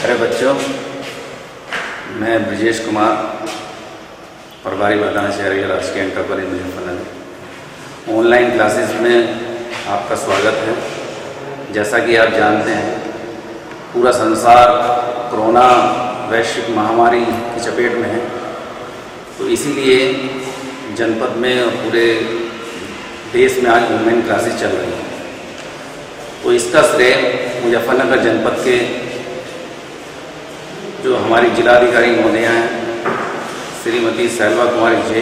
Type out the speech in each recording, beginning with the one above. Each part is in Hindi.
अरे बच्चों, मैं ब्रजेश कुमार, प्रभारी प्रधान शहरी राजकीय inter college Muzaffarnagar. Online classes में आपका स्वागत है। जैसा कि आप जानते हैं, पूरा संसार कोरोना वैश्विक महामारी की चपेट में है, तो इसीलिए जनपद में और पूरे देश में आज ऑनलाइन क्लासेस चल रही हैं। तो इसका श्रेय मुजफ्फरनगर जनपद के जो हमारी जिलाधिकारी महोदया हैं श्रीमती शैलवा कुमारी जी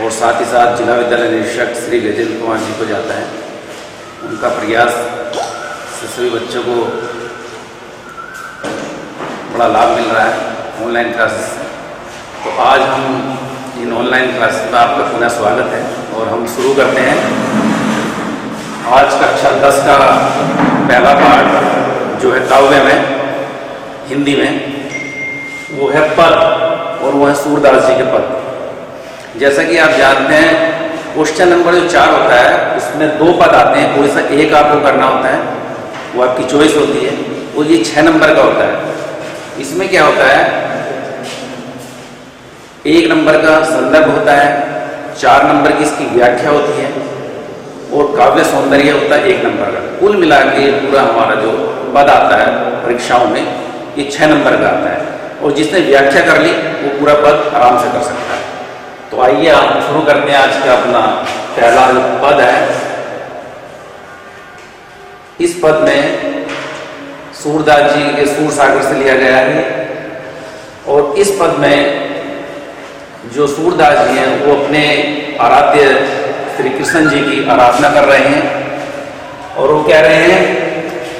और साथ ही साथ जिला विद्यालय निरीक्षक श्री गजेंद्र कुमार जी को जाता है। उनका प्रयास से सभी बच्चों को बड़ा लाभ मिल रहा है ऑनलाइन क्लासेस से। तो आज हम इन ऑनलाइन क्लासेस में आपका पुनः स्वागत है और हम शुरू करते हैं। आज कक्षा 10 का पहला पाठ जो है काव्य में हिंदी में, वो है पद, और वो है सूरदास जी के पद। जैसा कि आप जानते हैं, क्वेश्चन नंबर जो 4 होता है उसमें 2 पद आते हैं, कोई सा एक आपको करना होता है, वो आपकी चॉइस होती है, और ये 6 नंबर का होता है। इसमें क्या होता है, 1 नंबर का संदर्भ होता है, 4 नंबर की इसकी व्याख्या होती है, और काव्य सौंदर्य होता है 1 नंबर का। कुल मिला के पूरा हमारा जो पद आता है परीक्षाओं में, ये 6 नंबर का आता है, और जिसने व्याख्या कर ली वो पूरा पद आराम से कर सकता है। तो आइए हम शुरू करते हैं आज का अपना पहला जो पद है। इस पद में सूरदास जी के सूर सागर से लिया गया है, और इस पद में जो सूरदास जी हैं वो अपने आराध्य श्री कृष्ण जी की आराधना कर रहे हैं, और वो कह रहे हैं,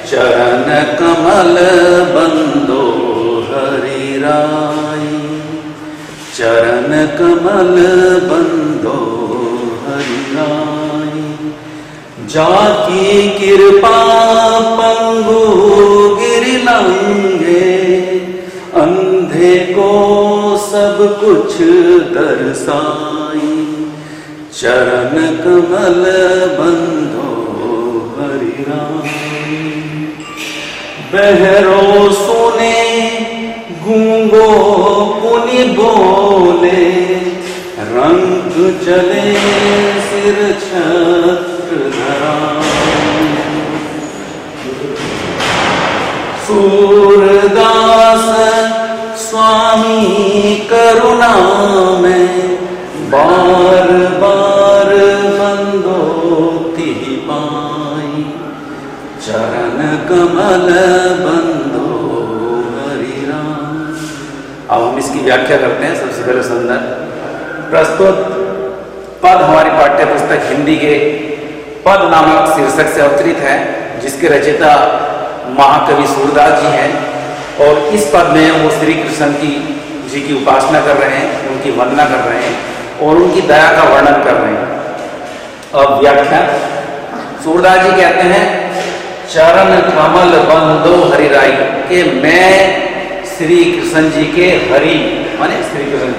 चरण कमल बंदो हरि राई, चरण कमल बंदो हरि राई, जाकी कृपा पंगु गिरि लंघे, अंधे को सब कुछ दर्शाई, चरण कमल बंदो हरि राई। बहरो सुने गूंगो पुनि बोले, रंग चले सिर छत्र धराए, सूरदास स्वामी करुणा में, बार बार बंदोती पाई, चरण कमल बंदो हरि राम। अब हम इसकी व्याख्या करते हैं। सबसे पहले संदर्भ। प्रस्तुत पद हमारी पाठ्य पुस्तक हिंदी के पद नामक शीर्षक से अवतरित है, जिसके रचयिता महाकवि सूरदास जी हैं, और इस पद में वो श्री कृष्ण जी की उपासना कर रहे हैं, उनकी वंदना कर रहे हैं और उनकी दया का वर्णन कर रहे हैं। अब व्याख्या। सूरदास जी कहते हैं, चरण कमल बंदो हरि राई, के मैं श्री कृष्ण जी के हरि माने श्री कृष्ण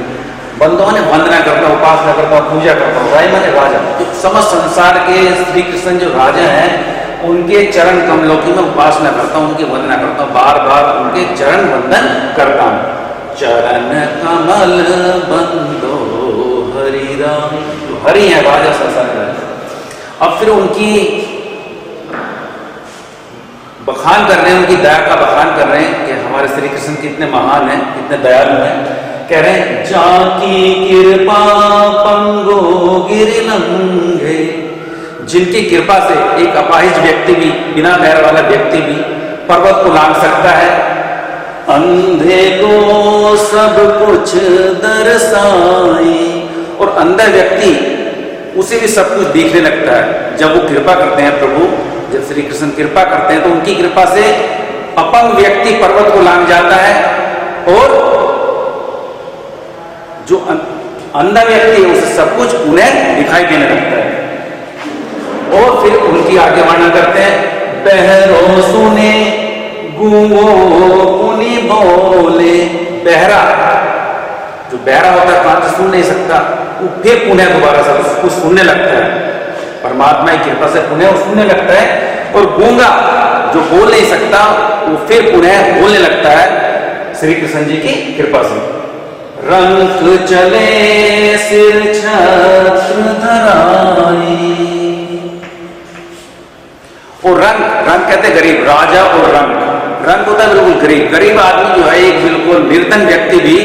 बंदो माने वंदना करता हूँ, उपासना करता हूँ, पूजा करता हूँ। राई माने राजा। तो समस्त संसार के श्री कृष्ण जो राजा हैं उनके चरण कमलों की मैं उपासना करता हूँ, उनकी वंदना करता हूँ, बार बार उनके चरण वंदन करता हूँ। चरण कमल बंदो हरि राई, हरि है राजा संसार। अब फिर उनकी बखान कर रहे हैं, उनकी दया का बखान कर रहे हैं कि हमारे श्री कृष्ण कितने महान हैं, कितने दयालु हैं। कह रहे हैं, जाकी कृपा पंगो गिरि लंघे, जिनकी कृपा से एक अपाहिज व्यक्ति भी, बिना पैर वाला व्यक्ति भी पर्वत को लांघ सकता है। अंधे को सब कुछ दर्शाई, और अंधा व्यक्ति उसे भी सब कुछ दिखने लगता है जब वो कृपा करते हैं। प्रभु जब श्री कृष्ण कृपा करते हैं तो उनकी कृपा से अपंग व्यक्ति पर्वत को लांघ जाता है, और जो अंधा व्यक्ति है उसे सब कुछ उन्हें दिखाई देने लगता है। और फिर उनकी आगे वर्णन करते हैं, बहरो सुने गूंगो पुनि बोले। बहरा, जो बहरा होता है कान से सुन नहीं सकता, वो फिर पुनः दोबारा से उसको सुनने लगता है। परमात्मा की कृपा से पुनः वो सुनने लगता है। और गूंगा जो बोल नहीं सकता वो फिर पुनः बोलने लगता है श्री कृष्ण जी की कृपा से। रंग चले सिर छत्र धराई। और रंग कहते गरीब, राजा और रंग होता है बिल्कुल गरीब। गरीब आदमी जो है, एक बिल्कुल निर्धन व्यक्ति भी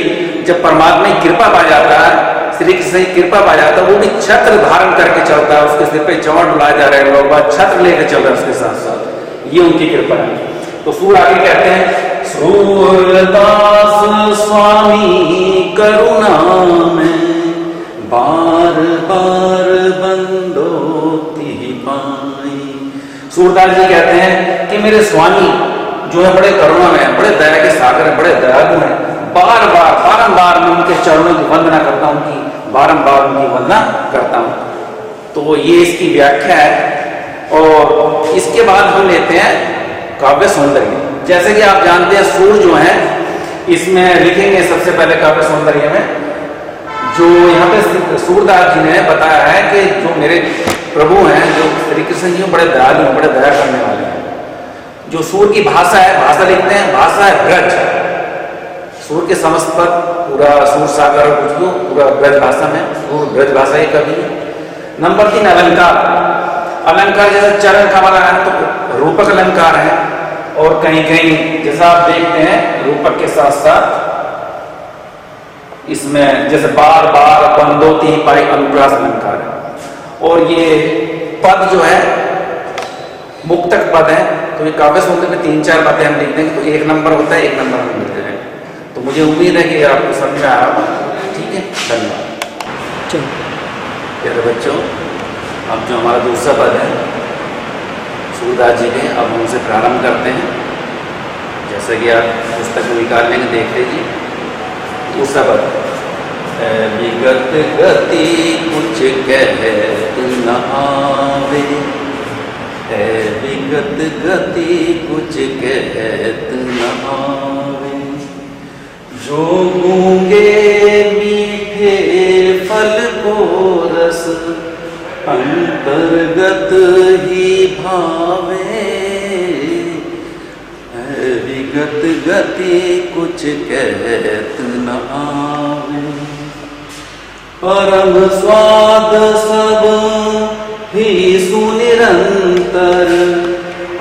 जब परमात्मा की कृपा पा जाता है, श्री कृष्ण की कृपा पा जाता है, वो भी छत्र धारण करके चलता है। उसके सिर पे चौड़ बुलाए जा रहे हैं लोग, बाद छत्र लेकर चल रहे हैं उसके साथ साथ। ये उनकी कृपा है। तो सूर आगे कहते हैं, सूरदास स्वामी करुणा में बार बार बंदो तिहि पाई। सूरदास जी कहते हैं कि मेरे स्वामी जो है बड़े करुणा में है, बड़े दया के सागर है, बड़े दयालु हैं। बारंबार मैं उनके चरणों की वंदना करता हूँ, बारंबार उनकी वंदना करता हूँ। तो ये इसकी व्याख्या है। और इसके बाद हम लेते हैं काव्य सौंदर्य। जैसे कि आप जानते हैं सूर जो है, इसमें लिखेंगे सबसे पहले काव्य सौंदर्य में, जो यहाँ पे सूरदास जी ने बताया है कि जो मेरे प्रभु हैं, जो श्री कृष्ण जी बड़े दयालु हैं, बड़े दया करने वाले हैं। जो सूर की भाषा है, भाषा लिखते हैं, भाषा है ब्रज। सूर के समस्त पद पूरा सूर सागर और कुछ पूरा ब्रज भाषा में, सूर ब्रज भाषा ही कवि है। नंबर 3 अलंकार जैसे चरण का वाला है तो रूपक अलंकार है, और कहीं कहीं जैसा आप देखते हैं रूपक के साथ साथ इसमें जैसे बार बार बंदोती पाई अनुप्रास अलंकार है। और ये पद जो है मुक्तक पद है। तो ये काव्य सौंदर्य में 3-4 बातें हम लिखते हैं, तो 1 नंबर होता है, 1 नंबर हम लिखते हैं। तो मुझे उम्मीद है कि आपको समझ में आया होगा। ठीक है, धन्यवाद। प्यारे बच्चों, अब जो हमारा दूसरा पद है सूरदास जी के, अब हम उसे प्रारंभ करते हैं। जैसा कि आप पुस्तक में निकाल लेंगे, देख लीजिए। दूसरा पद, विगत गति कुछ कहत न आवे, विगत गति कुछ कहत न आवे, जो गूंगे मीठे फल को रस अंतर्गत ही भावे, विगत गति कुछ कहत न आवे, परम स्वाद सब ही सुनिरंतर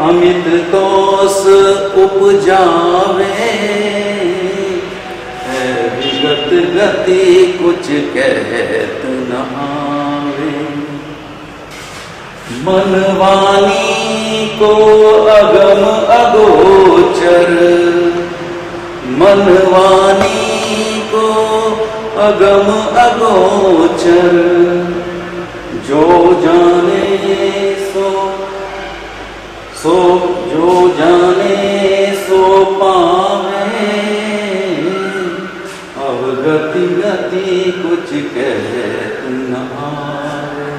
अमित दोष उपजावे, विगत गति कुछ कहत न आवे, मनवानी को अगम अगोचर, मनवानी को अगम अगोचर, जो जाने सो जो जाने सो पावे, अवगति गति कुछ कहत न आवे,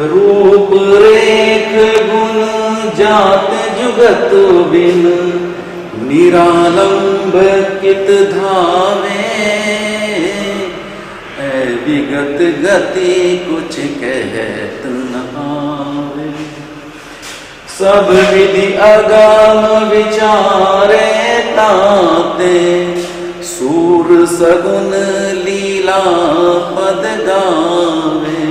रूप रेख गुण जात जुगत बिन, निरालंब कित धावे, विगत गति कुछ कहत न आवे, सब विधि अगम विचारे ताते, सूर सगुन लीला पद गावे,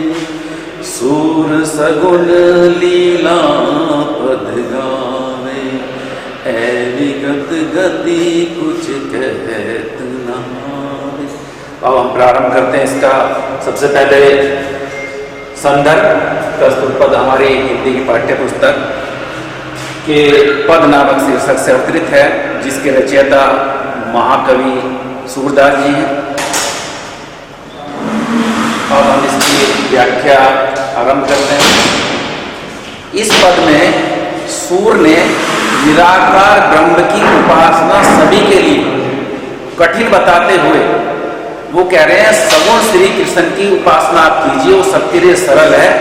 सूर सगुन लीला पद गावे, विगत गति कुछ कहत न आवे। अब हम प्रारंभ करते हैं इसका। सबसे पहले संदर्भ प्रस्तुत पद हमारे हिंदी की पाठ्य पुस्तक के पद नामक शीर्षक से अवतरित है, जिसके रचयिता महाकवि सूरदास जी हैं। अब हम इसकी व्याख्या आरंभ करते हैं। इस पद में सूर ने निराकार ब्रह्म की उपासना सभी के लिए कठिन बताते हुए वो कह रहे हैं, सगुण श्री कृष्ण की उपासना आप कीजिए, वो सबके लिए सरल है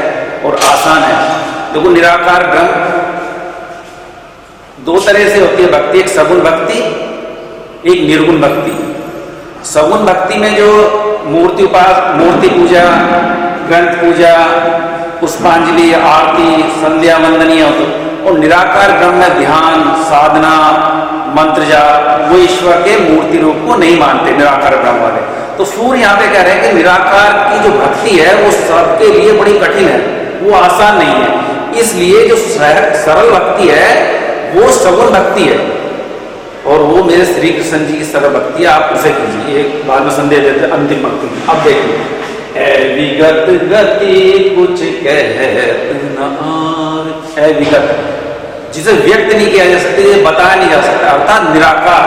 और आसान है। देखो, निराकार ब्रह्म 2 तरह से होती है भक्ति, एक सगुण भक्ति, एक निर्गुण भक्ति। सगुण भक्ति में जो मूर्ति पूजा, ग्रंथ पूजा, पुष्पांजलि, आरती, संध्या वंदनीय, और निराकार ब्रह्म में ध्यान, साधना, मंत्र जाप, वो ईश्वर के मूर्ति रूप को नहीं मानते निराकार ब्रह्म वाले। तो सूर्य यहाँ पे कह रहे हैं कि निराकार की जो भक्ति है वो सबके लिए बड़ी कठिन है, वो आसान नहीं है। इसलिए जो सरल भक्ति है वो सगुण भक्ति है, और वो मेरे श्री कृष्ण जी की सरल भक्ति है, आप उसे कीजिए। एक बाद में संदेश देते अंतिम भक्ति। अब देखिए, है विगत गति कुछ कहत न आर, है विगत जिसे व्यक्त नहीं किया जा सकता, ये बताया नहीं जा सकता, अर्थात निराकार,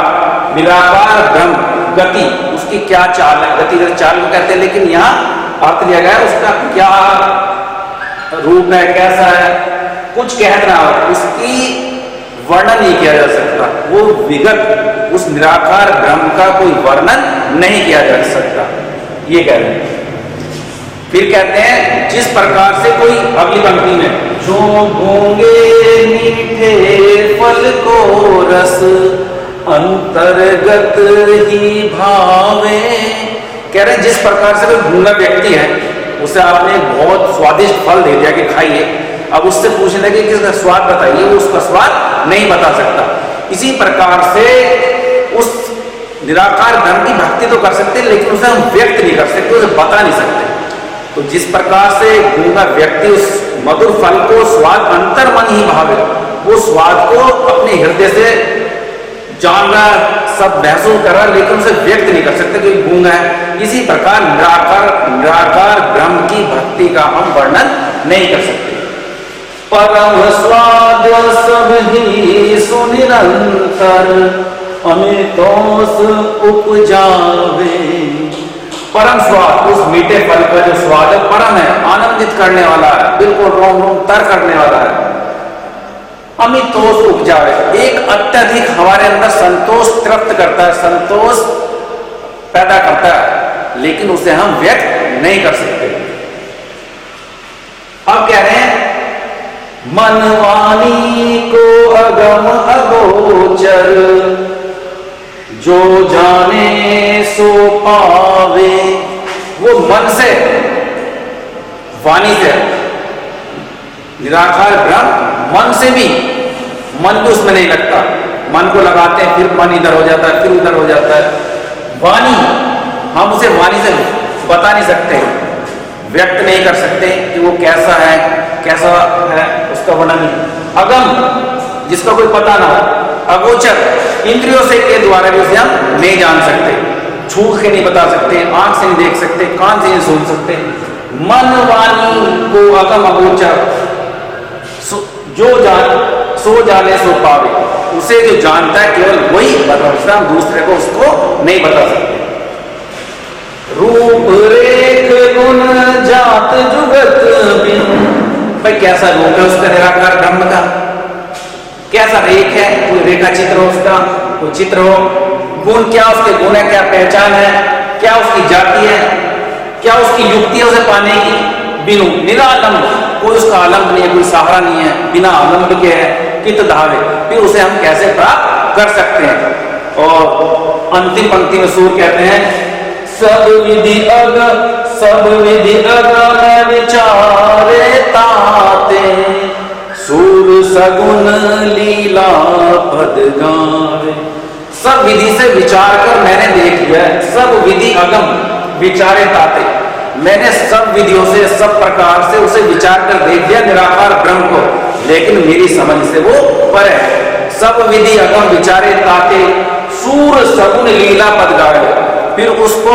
निराकार ब्रह्म गति, उसकी क्या चाल है, गति चाल को कहते हैं, लेकिन यहाँ अर्थ लिया गया उसका क्या रूप है, कैसा है, कुछ कहना हो, उसकी वर्णन नहीं किया जा सकता। वो विगत, उस निराकार ब्रह्म का कोई वर्णन नहीं किया जा सकता, ये कह रहे हैं। फिर कहते हैं जिस प्रकार से कोई, अगली पंक्ति में, जो गूंगे मीठे फल को रस अंतर्गत ही भावे, कह रहे हैं जिस प्रकार से कोई गूंगा व्यक्ति है, उसे आपने बहुत स्वादिष्ट फल दे दिया कि खाइए, अब उससे पूछने लगे कि इसका स्वाद बताइए, वो उसका स्वाद नहीं बता सकता। इसी प्रकार से उस निराकार ब्रह्म की भक्ति तो कर सकते, लेकिन उसे हम व्यक्त नहीं कर सकते, उसे बता नहीं सकते। तो जिस प्रकार से गूंगा व्यक्ति उस मधुर फल को स्वाद अंतर्मन ही भावे, वो स्वाद को अपने हृदय से जान रहा, सब महसूस कर रहा, लेकिन उसे व्यक्त नहीं कर सकते क्योंकि गूंगा है। इसी प्रकार निराकार ब्रह्म की भक्ति का हम वर्णन नहीं कर सकते। परम स्वाद सब ही सुनिरंतर अमितोष उपजावे, परम स्वाद, उस मीठे फल का जो स्वाद है परम है, आनंदित करने वाला है, बिल्कुल रोम रोम तर करने वाला है। अमितोष उपजावे, एक अत्यधिक हमारे अंदर संतोष तृप्त करता है, संतोष पैदा करता है, लेकिन उसे हम व्यक्त नहीं कर सकते। अब कह रहे हैं मनवानी को अगम अगोचर, जो जाने सो पावे, वो मन से, वाणी से, निराकार ब्रह्म मन से भी, मन भी उसमें नहीं लगता, मन को लगाते हैं फिर मन इधर हो जाता है, फिर उधर हो जाता है। वाणी, हम उसे वाणी से बता नहीं सकते, व्यक्त नहीं कर सकते कि वो कैसा है, कैसा है, उसका वर्णन नहीं। अगम, जिसका कोई पता ना हो, अगोचर, इंद्रियों से के द्वारा भी उसे हम नहीं जान सकते, छू के नहीं बता सकते, आंख से नहीं देख सकते, कान से नहीं सुन सकते। मन वाणी को अगम अगोचर, जो सो जाने सो पावे, उसे जो जानता है केवल वही बता सकता, दूसरे को उसको नहीं बता सकते। रूप रेख गुण जात जुगत बिन, भाई कैसा रूप है उसका निराकार ब्रह्म का, कैसा रेख है, कोई रेखा चित्र हो उसका, कोई चित्र हो, गुण क्या उसके गुण है, क्या पहचान है, क्या उसकी जाति है, क्या उसकी युक्ति है उसे पाने की, बिनु निरालंब, कोई उसका आलंब नहीं है, कोई सहारा नहीं है, बिना आलंब के है, कित धावे, फिर उसे हम कैसे प्राप्त कर सकते हैं। और अंतिम पंक्ति में सूर कहते हैं सब विधि अग में विचारे ताते, सूर सगुन लीला पद गावे, सब विधि से विचार कर मैंने देख लिया, सब विधि अगम विचारे ताते, मैंने सब विधियों से, सब प्रकार से उसे विचार कर देख लिया निराकार ब्रह्म को, लेकिन मेरी समझ से वो पर है। सब विधि अगम विचारे ताते, सूर सगुन लीला पद गावे, फिर उसको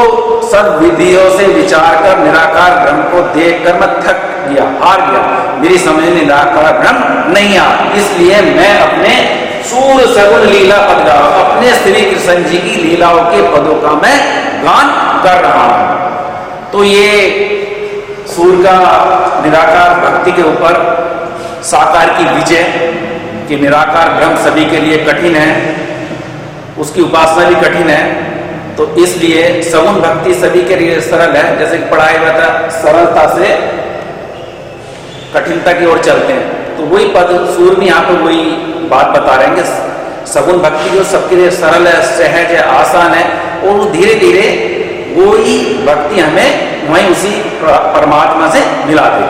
सब विधियों से विचार कर निराकार ब्रह्म को देख कर मैं थक गया, हार गया, मेरी समझ में निराकार ब्रह्म नहीं आ, इसलिए मैं अपने सूर सगुन लीला पद गा, अपने श्री कृष्ण जी की लीलाओं के पदों का मैं गान कर रहा हूं। तो ये सूर का निराकार भक्ति के ऊपर साकार की विजय, कि निराकार ब्रह्म सभी के लिए कठिन है, उसकी उपासना भी कठिन है, तो इसलिए सगुण भक्ति सभी के लिए सरल है। जैसे कि पढ़ाया गया था, सरलता से कठिनता की ओर चलते हैं, तो वही पद सूर में यहाँ पर वही बात बता रहे हैं कि सगुण भक्ति जो सबके लिए सरल है, सहज है, आसान है, और धीरे धीरे वही भक्ति हमें वहीं उसी परमात्मा से मिला दे।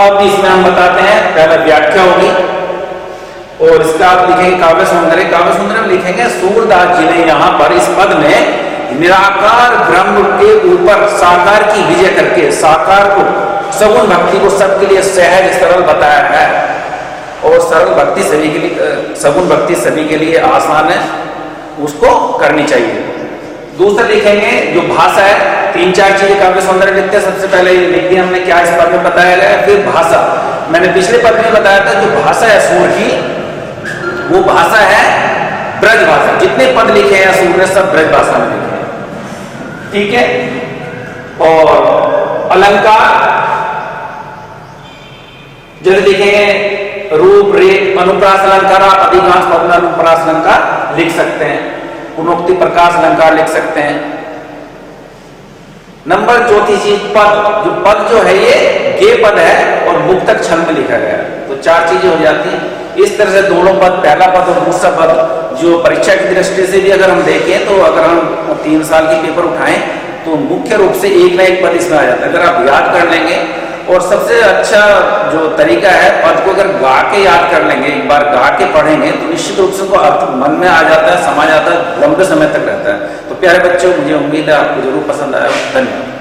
अब इसमें हम बताते हैं, पहले व्याख्या होगी और इसका आप लिखेंगे काव्य सौंदर्य। काव्य सौंदर्य में लिखेंगे लिखेंगे सूरदास जी ने यहाँ पर इस पद में निराकार ब्रह्म के ऊपर साकार की विजय करके साकार को, सगुण भक्ति को सबके लिए सहज सरल बताया है। और सरल भक्ति सभी के लिए, सगुण भक्ति सभी के लिए आसान है, उसको करनी चाहिए। दूसरा लिखेंगे जो भाषा है, 3-4 चीजें काव्य सौंदर्य लिखते हैं। सबसे पहले लिख दिया हमने क्या इस पद में बताया गया है। फिर भाषा, मैंने पिछले पद में बताया था जो भाषा है सूर की, वो भाषा है ब्रज भाषा। जितने पद लिखे हैं सूर ने सब ब्रज भाषा में लिखे हैं, ठीक है। और अलंकार जैसे लिखेंगे रूप रेख अनुप्रास अलंकार, आप अधिकांश पद में अनुप्रास अलंकार लिख सकते हैं। गुणोक्ति प्रकाश अलंकार लिख सकते हैं। नंबर चौथी चीज पद, जो पद जो है ये गे पद है और मुक्तक छंद में लिखा गया है, तो 4 चीजें हो जाती हैं। इस तरह से दोनों पद, पहला पद और दूसरा पद, जो परीक्षा की दृष्टि से भी अगर हम देखें तो अगर हम 3 साल की पेपर उठाएं तो मुख्य रूप से एक ना एक पद इसमें आ जाता है। अगर आप याद कर लेंगे, और सबसे अच्छा जो तरीका है पद को अगर गा के याद कर लेंगे, एक बार गा के पढ़ेंगे तो निश्चित रूप से उनको अर्थ मन में आ जाता है, समझ आता है, लंबे समय तक रहता है। तो प्यारे बच्चों, मुझे उम्मीद है आपको जरूर पसंद आया। धन्यवाद।